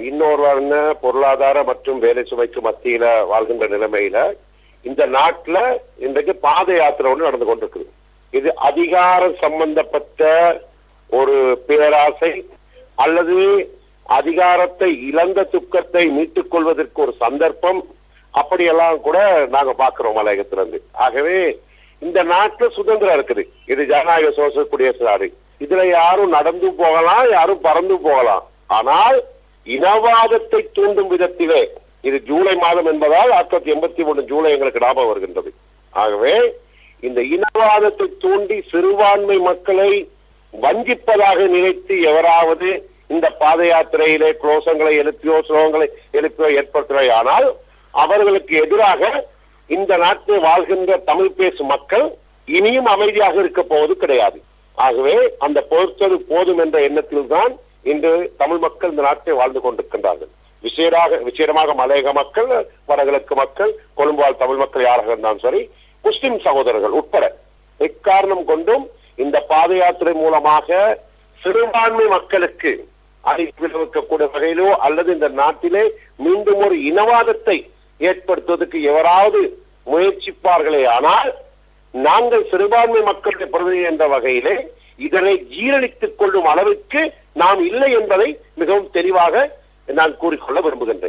இன்னொரு பொருளாதார மற்றும் வேலை சுமைக்கு மத்தியில வாழ்கின்ற நிலைமையில இந்த நாட்டுல இன்றைக்கு பாத யாத்திரை ஒன்று நடந்து கொண்டிருக்குது. இது அதிகாரம் சம்பந்தப்பட்ட ஒரு பேராசை அல்லது அதிகாரத்தை இழந்த துக்கத்தை மீட்டுக் கொள்வதற்கு ஒரு சந்தர்ப்பம், அப்படியெல்லாம் கூட நாங்க பாக்குறோம் மலையகத்திலிருந்து. ஆகவே இந்த நாட்டுல சுதந்திரம் இருக்குது. இது ஜனநாயக சோச குடியரசு நாடு. இதுல யாரும் நடந்து போகலாம், யாரும் பறந்து போகலாம். ஆனால் இனவாதத்தை தூண்டும் விதத்திலே, இது ஜூலை மாதம் என்பதால் 1983 ஜூலை எங்களுக்கு ஞாபகம் வருகின்றது. ஆகவே இந்த இனவாதத்தை தூண்டி சிறுபான்மை மக்களை வஞ்சிப்பதாக நினைத்து எவராவது இந்த பாத யாத்திரையிலே குலோசங்களை எழுப்பியோ ஸ்லோகங்களை எழுப்பியோ ஏற்படுத்துவதை, ஆனால் அவர்களுக்கு எதிராக இந்த நாட்டில் வாழ்கின்ற தமிழ் பேசும் மக்கள் இனியும் அமைதியாக இருக்க போவது கிடையாது. ஆகவே அந்த பொறுத்தது போதும் என்ற எண்ணத்தில் தான் இன்று தமிழ் மக்கள் இந்த நாட்டை வாழ்ந்து கொண்டிருக்கின்றார்கள். விசேடமாக மலையக மக்கள், வடகிழக்கு மக்கள், கொழும்பு வாழ் தமிழ் மக்கள் யாராக இருந்தாலும் சரி, முஸ்லிம் சகோதரர்கள் உட்பட எக்காரணம் கொண்டும் இந்த பாத யாத்திரை மூலமாக சிறுபான்மை மக்களுக்கு விளைவிக்கக்கூடிய வகையிலோ அல்லது இந்த நாட்டிலே மீண்டும் ஒரு இனவாதத்தை ஏற்படுத்துவதற்கு எவராவது முயற்சிப்பார்களே, ஆனால் நாங்கள் சிறுபான்மை மக்களுடைய பிரதிநிதி என்ற வகையிலே இதனை ஜீரணித்துக் கொள்ளும் அளவுக்கு நாம் இல்லை என்பதை மிகவும் தெளிவாக நான் கூறிக்கொள்ள விரும்புகின்றேன்.